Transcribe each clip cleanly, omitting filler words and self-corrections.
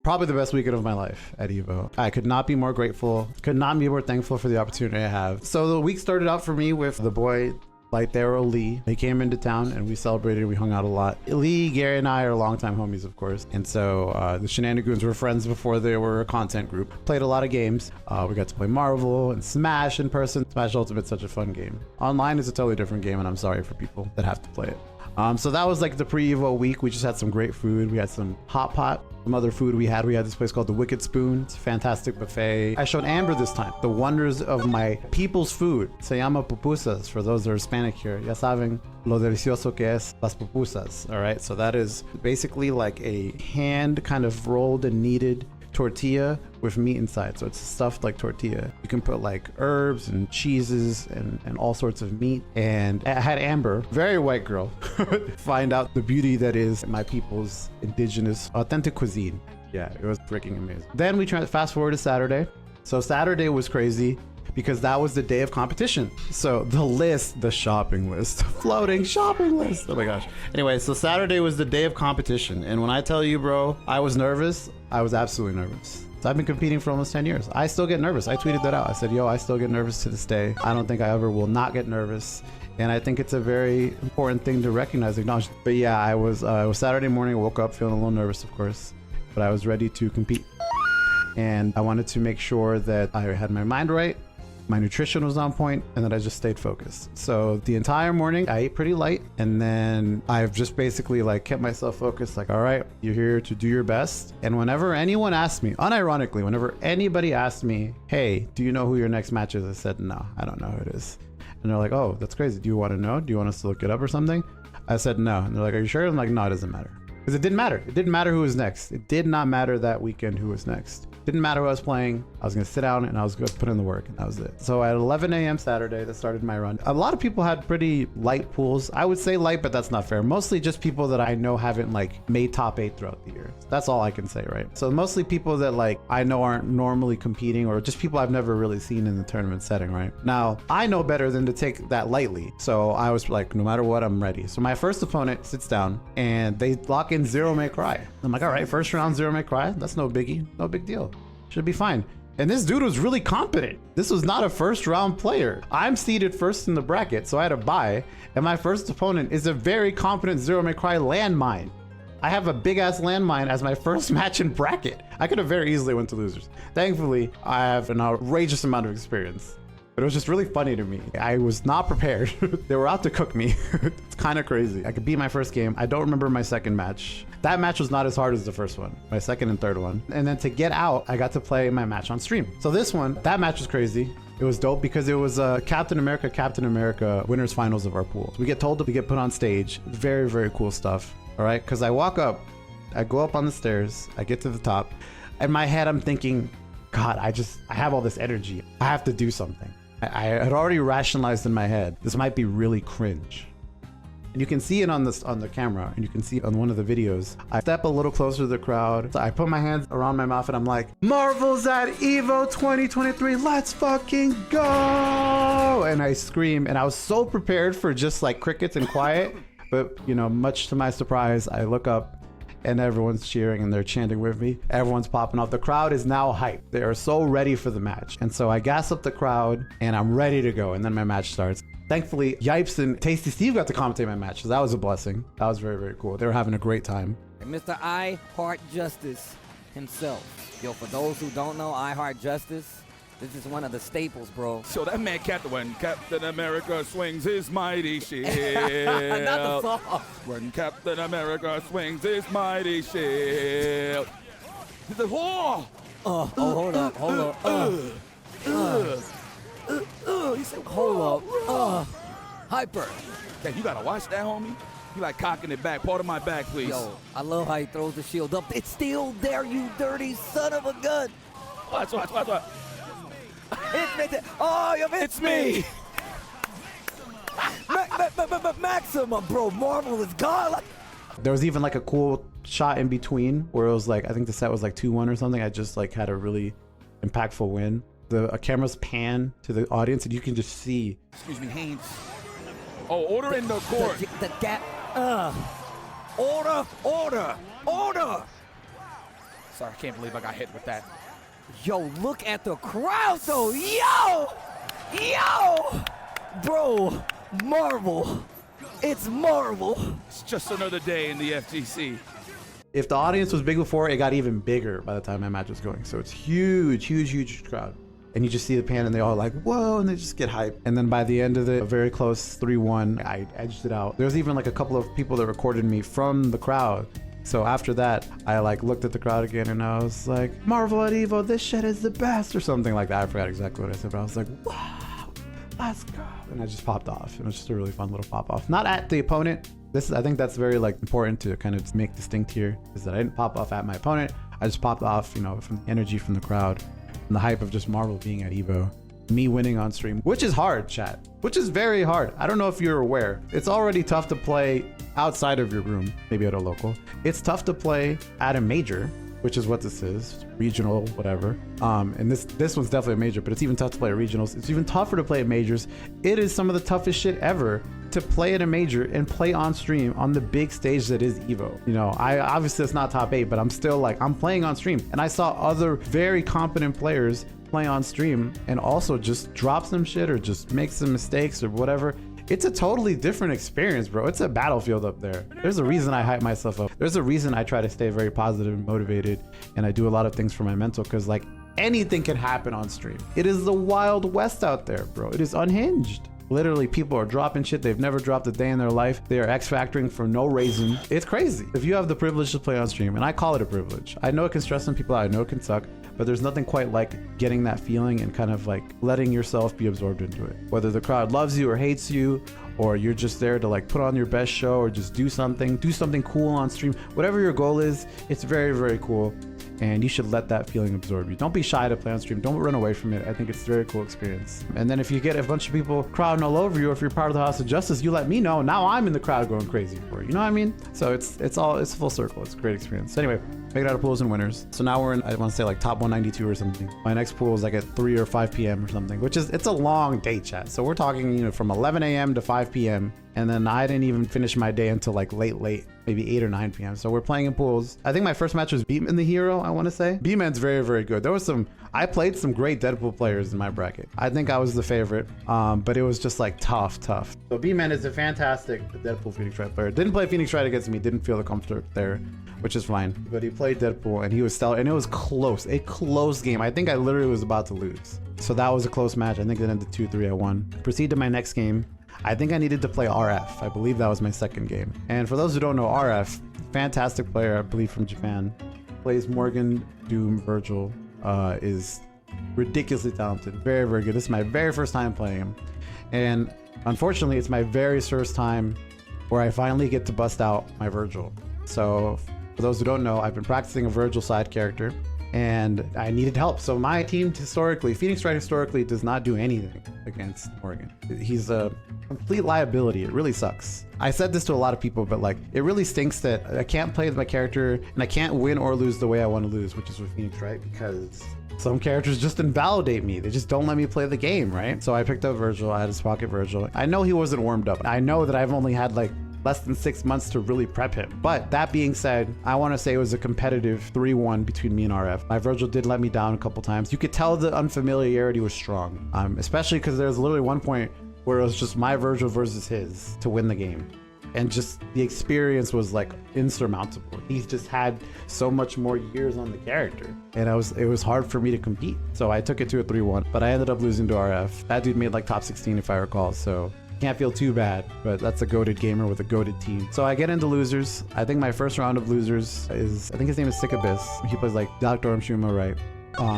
Probably the best weekend of my life at Evo. I could not be more grateful, could not be more thankful for the opportunity I have. So the week started out for me with the boy Light Arrow Lee. He came into town and we celebrated, we hung out a lot. Lee, Gary, and I are longtime homies, of course. And so the Shenanigans were friends before they were a content group. Played a lot of games. We got to play Marvel and Smash in person. Smash Ultimate's such a fun game. Online is a totally different game, and I'm sorry for people that have to play it. So that was like the pre-Evo week. We just had some great food. We had some hot pot. Some other food we had this place called the Wicked Spoon. It's a fantastic buffet. I showed Amber this time the wonders of my people's food. Se llama pupusas for those that are Hispanic here. Ya saben lo delicioso que es las pupusas. All right, so that is basically like a hand kind of rolled and kneaded tortilla with meat inside. So it's stuffed like tortilla. You can put like herbs and cheeses and all sorts of meat. And I had Amber, very white girl, find out the beauty that is my people's indigenous authentic cuisine. Yeah, it was freaking amazing. Then we tried to fast forward to Saturday. So Saturday was crazy because that was the day of competition. So the shopping list, floating shopping list. Oh my gosh. Anyway, so Saturday was the day of competition. And when I tell you, bro, I was nervous, I was absolutely nervous. So I've been competing for almost 10 years. I still get nervous. I tweeted that out. I said, yo, I still get nervous to this day. I don't think I ever will not get nervous. And I think it's a very important thing to recognize, acknowledge. But yeah, it was Saturday morning. I woke up feeling a little nervous, of course, but I was ready to compete. And I wanted to make sure that I had my mind right, my nutrition was on point, and that I just stayed focused. So the entire morning I ate pretty light, and then I've just basically like kept myself focused, like, all right, you're here to do your best. And whenever anyone asked me, unironically, whenever anybody asked me, hey, do you know who your next match is? I said, no, I don't know who it is. And they're like, oh, that's crazy. Do you want to know? Do you want us to look it up or something? I said, no. And they're like, are you sure? I'm like, no, it doesn't matter. Because it didn't matter. It didn't matter who was next. It did not matter that weekend who was next. Didn't matter who I was playing. I was going to sit down and I was going to put in the work, and that was it. So at 11 a.m. Saturday, that started my run. A lot of people had pretty light pools. I would say light, but that's not fair. Mostly just people that I know haven't like made top 8 throughout the year. That's all I can say, right? So mostly people that like I know aren't normally competing, or just people I've never really seen in the tournament setting, right? Now, I know better than to take that lightly. So I was like, no matter what, I'm ready. So my first opponent sits down and they lock in Zero May Cry. I'm like, all right, first round Zero May Cry. That's no biggie, no big deal. Should be fine. And this dude was really competent. This was not a first round player. I'm seated first in the bracket, so I had a bye. And my first opponent is a very competent Zero May Cry landmine. I have a big ass landmine as my first match in bracket. I could have very easily went to losers. Thankfully, I have an outrageous amount of experience. But it was just really funny to me. I was not prepared. They were out to cook me. It's kind of crazy. I could beat my first game. I don't remember my second match. That match was not as hard as the first one, my second and third one. And then to get out, I got to play my match on stream. So this one, that match was crazy. It was dope because it was Captain America winners finals of our pool. We get told to get put on stage. Very, very cool stuff. All right, because I walk up, I go up on the stairs, I get to the top. In my head, I'm thinking, God, I have all this energy. I have to do something. I had already rationalized in my head, this might be really cringe. And you can see it on the camera, and you can see on one of the videos. I step a little closer to the crowd. So I put my hands around my mouth and I'm like, Marvel's at Evo 2023, let's fucking go! And I scream, and I was so prepared for just like crickets and quiet. But you know, much to my surprise, I look up and everyone's cheering and they're chanting with me. Everyone's popping off. The crowd is now hyped. They are so ready for the match. And so I gas up the crowd and I'm ready to go. And then my match starts. Thankfully, Yipes and Tasty Steve got to commentate my match. So that was a blessing. That was very, very cool. They were having a great time. And Mr. I Heart Justice himself. Yo, for those who don't know, I Heart Justice, this is one of the staples, bro. So that man, when Captain America swings his mighty shield. Not the song. When Captain America swings his mighty shield. He's like, whoa! Hold up. He said, Hold up. Hyper. Hey, you gotta watch that, homie. You like cocking it back. Part of my back, please. Yo, I love how he throws the shield up. It's still there, you dirty son of a gun. Watch. It's me. Maximum, bro. Marvel is gone. There was even like a cool shot in between where it was like, I think the set was like 2-1 or something. I just like had a really impactful win. The cameras pan to the audience and you can just see. Excuse me, Haynes. Oh, order in the court. The gap. Order. Sorry, I can't believe I got hit with that. Yo, look at the crowd though. Yo! Yo! Bro, Marvel. It's Marvel. It's just another day in the FGC. If the audience was big before, it got even bigger by the time my match was going. So it's huge, huge, huge crowd. And you just see the pan and they all like, whoa, and they just get hyped. And then by the end of it, a very close 3-1, I edged it out. There was even like a couple of people that recorded me from the crowd. So after that, I like looked at the crowd again and I was like, Marvel at Evo, this shit is the best, or something like that. I forgot exactly what I said, but I was like, wow, let's go. And I just popped off. It was just a really fun little pop off. Not at the opponent. I think that's very like important to kind of make distinct here, is that I didn't pop off at my opponent. I just popped off, you know, from the energy from the crowd and the hype of just Marvel being at Evo. Me winning on stream, which is hard, chat, which is very hard. I don't know if you're aware. It's already tough to play outside of your room, maybe at a local. It's tough to play at a major, which is what this is, regional, whatever. And this one's definitely a major, but it's even tough to play at regionals. It's even tougher to play at majors. It is some of the toughest shit ever to play at a major and play on stream on the big stage that is Evo. You know, I obviously it's not top 8, but I'm still like, I'm playing on stream. And I saw other very competent players play on stream and also just drop some shit or just make some mistakes or whatever. It's a totally different experience, bro. It's a battlefield up there. There's a reason I hype myself up. There's a reason I try to stay very positive and motivated, and I do a lot of things for my mental, because like anything can happen on stream. It is the Wild West out there, bro. It is unhinged. Literally, people are dropping shit they've never dropped a day in their life. They are X-factoring for no reason. It's crazy. If you have the privilege to play on stream, and I call it a privilege. I know it can stress some people out. I know it can suck, but there's nothing quite like getting that feeling and kind of like letting yourself be absorbed into it. Whether the crowd loves you or hates you, or you're just there to like put on your best show or just do something cool on stream. Whatever your goal is, it's very, very cool. And you should let that feeling absorb you. Don't be shy to play on stream. Don't run away from it. I think it's a very cool experience. And then if you get a bunch of people crowding all over you, or if you're part of the House of Justice, you let me know. Now I'm in the crowd going crazy for you. You know what I mean? So it's full circle. It's a great experience. So anyway, make it out of pools and winners. So now we're in, I want to say like top 192 or something. My next pool is like at 3 or 5 p.m. or something, which is, it's a long day, chat. So we're talking, you know, from 11 a.m. to 5 p.m. And then I didn't even finish my day until like late, maybe 8 or 9 p.m. So we're playing in pools. I think my first match was Beatman the Hero, I want to say. Beatman's very, very good. I played some great Deadpool players in my bracket. I think I was the favorite, but it was just like tough. So Beatman is a fantastic Deadpool Phoenix Wright player. Didn't play Phoenix Wright against me, didn't feel the comfort there, which is fine. But he played Deadpool and he was stellar, and it was a close game. I think I literally was about to lose. So that was a close match. I think it ended 2-3, I won. Proceed to my next game. I think I needed to play RF. I believe that was my second game. And for those who don't know, RF, fantastic player, I believe from Japan, plays Morgan, Doom, Virgil, is ridiculously talented, very, very good. This is my very first time playing him. And unfortunately, it's my very first time where I finally get to bust out my Virgil. So for those who don't know, I've been practicing a Virgil side character, and I needed help. So my team historically, Phoenix Wright historically, does not do anything against Morgan. He's a complete liability. It really sucks. I said this to a lot of people, but like, it really stinks that I can't play my character and I can't win or lose the way I want to lose, which is with Phoenix Wright, because some characters just invalidate me. They just don't let me play the game, right? So I picked up Virgil. I had his pocket Virgil. I know he wasn't warmed up. I know that I've only had like less than 6 months to really prep him. But that being said, I want to say it was a competitive 3-1 between me and RF. My Virgil did let me down a couple times. You could tell the unfamiliarity was strong, especially because there's literally one point where it was just my Virgil versus his to win the game. And just the experience was like insurmountable. He's just had so much more years on the character, and it was hard for me to compete. So I took it to a 3-1, but I ended up losing to RF. That dude made like top 16 if I recall, so can't feel too bad, but that's a goated gamer with a goated team. So I get into losers. I think my first round of losers is, I think his name is Sick Abyss. He plays like Dr. Shuma, right?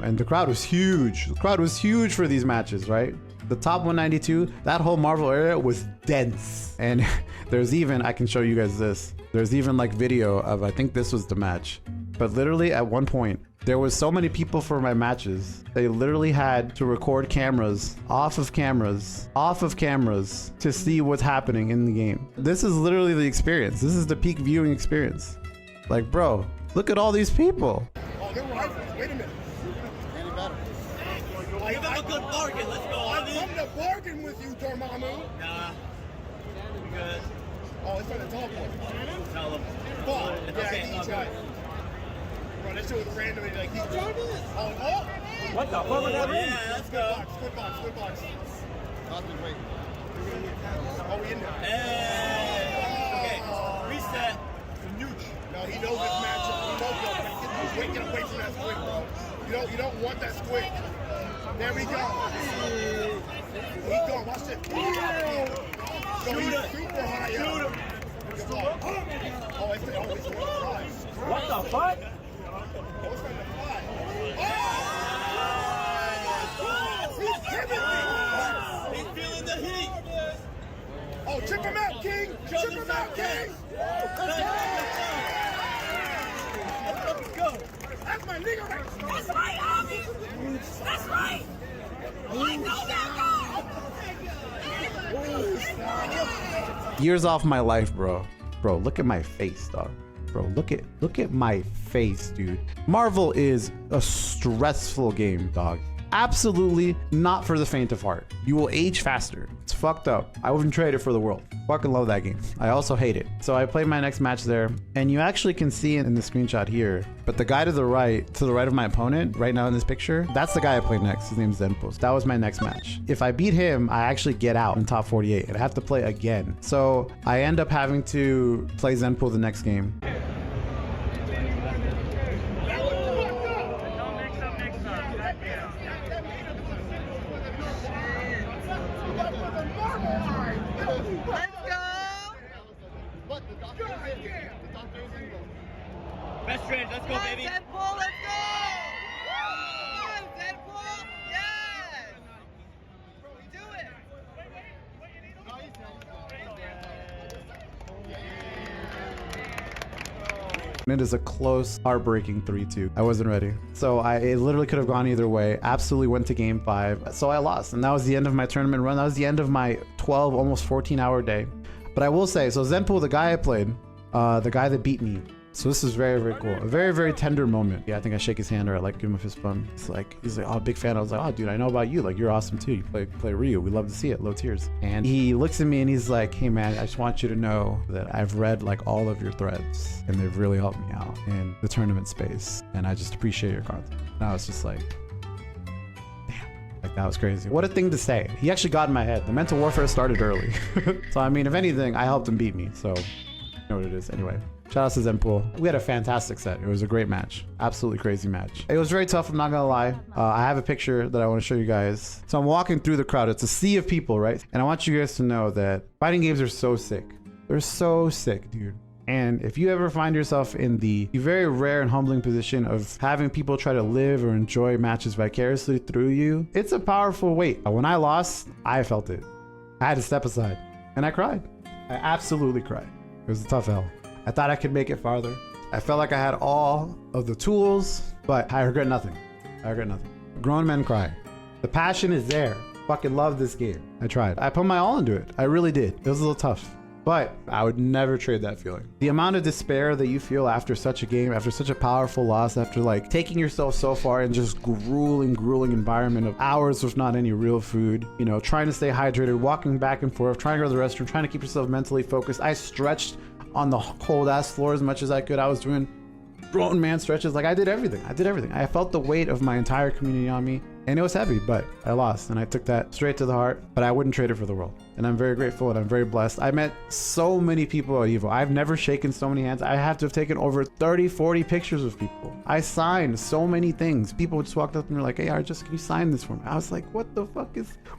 And the crowd was huge. The crowd was huge for these matches, right? The top 192, that whole Marvel area was dense. And there's even, I can show you guys this. There's even like video of, I think this was the match. But literally at one point, there was so many people for my matches, they literally had to record cameras off of cameras to see what's happening in the game. This is literally the experience. This is the peak viewing experience. Like, bro, look at all these people. Oh, they're rifles. Wait a minute. Any better? Give him a good bargain. Let's go. I'm to bargain with you, Dormammu. Nah. We good. Oh, it's on the top one. Tell him. Fuck. Yeah, okay, I need you. Bro, that shit was randomly like he. Oh. What the fuck was that? Yeah, let's go. Good box. Austin, wait. Oh, we in there. Hey. Okay. Reset. No, he knows this matchup. He knows get away from that squid, bro. You don't want that squid. There we go. He's going. Watch this. So he's super high up. Oh, it's going to fly. What the fuck? Oh, it's going to fly. Oh! He's killing me. He's feeling the heat. Oh, check him out, King. Check him out, King. Let's go. That's my nigga right there. That's right, homie. That's right. I know that guy. Years off my life, bro. Bro, look at my face, dog. Bro, look at my face, dude. Marvel is a stressful game, dog. Absolutely not for the faint of heart. You will age faster. It's fucked up. I wouldn't trade it for the world. Fucking love that game. I also hate it. So I played my next match there, and you actually can see it in the screenshot here. But the guy to the right of my opponent, right now in this picture, that's the guy I played next. His name's Zenpo. That was my next match. If I beat him, I actually get out in top 48 and I have to play again. So I end up having to play Zenpo the next game. Best trade, let's go, baby. Deadpool, let's go! Woo! Deadpool, yes! Do it! It is a close, heartbreaking 3-2. I wasn't ready. So it literally could have gone either way. Absolutely went to game 5. So I lost, and that was the end of my tournament run. That was the end of my 12, almost 14-hour day. But I will say, so Zenpo, the guy I played, the guy that beat me. So this is very, very cool. A very, very tender moment. Yeah, I think I shake his hand or I like give him a fist bump. He's like, oh, big fan. I was like, oh, dude, I know about you. Like, you're awesome too. You play Ryu. We love to see it. Low tears. And he looks at me and he's like, hey man, I just want you to know that I've read like all of your threads and they've really helped me out in the tournament space. And I just appreciate your content. And I was just like, damn, like that was crazy. What a thing to say. He actually got in my head. The mental warfare started early. So, I mean, if anything, I helped him beat me. So, you know what it is. Anyway. Shout out to Zenpool. We had a fantastic set. It was a great match. Absolutely crazy match. It was very tough, I'm not gonna lie. I have a picture that I want to show you guys. So I'm walking through the crowd. It's a sea of people, right? And I want you guys to know that fighting games are so sick. They're so sick, dude. And if you ever find yourself in the very rare and humbling position of having people try to live or enjoy matches vicariously through you, it's a powerful weight. When I lost, I felt it. I had to step aside and I cried. I absolutely cried. It was a tough L. I thought I could make it farther. I felt like I had all of the tools, but I regret nothing. I regret nothing. Grown men cry. The passion is there. Fucking love this game. I tried. I put my all into it. I really did. It was a little tough, but I would never trade that feeling. The amount of despair that you feel after such a game, after such a powerful loss, after like taking yourself so far in just grueling environment of hours with not any real food, you know, trying to stay hydrated, walking back and forth, trying to go to the restroom, trying to keep yourself mentally focused. I stretched on the cold ass floor as much as I could. I was doing grown man stretches. Like I did everything. I felt the weight of my entire community on me and it was heavy, but I lost and I took that straight to the heart, but I wouldn't trade it for the world. And I'm very grateful and I'm very blessed. I met so many people at EVO. I've never shaken so many hands. I have to have taken over 30, 40 pictures with people. I signed so many things. People just walked up and were like, hey, can you sign this for me? I was like, what the fuck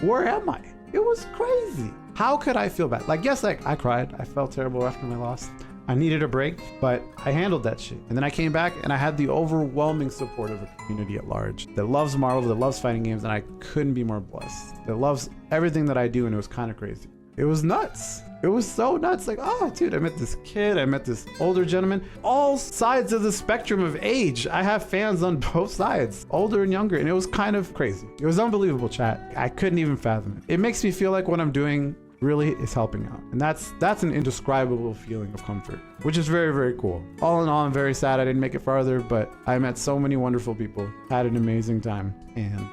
where am I? It was crazy. How could I feel bad? Like, yes, like I cried. I felt terrible after my loss. I needed a break, but I handled that shit. And then I came back and I had the overwhelming support of a community at large that loves Marvel, that loves fighting games, and I couldn't be more blessed. That loves everything that I do, and it was kind of crazy. It was nuts. It was so nuts. Like, oh, dude, I met this kid. I met this older gentleman. All sides of the spectrum of age. I have fans on both sides, older and younger, and it was kind of crazy. It was unbelievable, chat. I couldn't even fathom it. It makes me feel like what I'm doing really is helping out. And that's an indescribable feeling of comfort, which is very, very cool. All in all, I'm very sad I didn't make it farther, but I met so many wonderful people, had an amazing time, and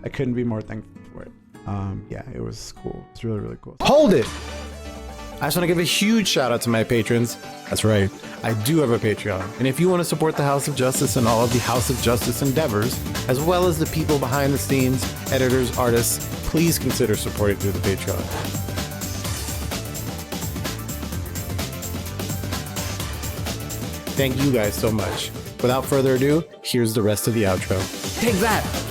I couldn't be more thankful for it. Yeah, it was cool. It's really, really cool. Hold it! I just want to give a huge shout out to my patrons. That's right, I do have a Patreon. And if you want to support the House of Justice and all of the House of Justice endeavors, as well as the people behind the scenes, editors, artists, please consider supporting through the Patreon. Thank you guys so much. Without further ado, here's the rest of the outro. Take that.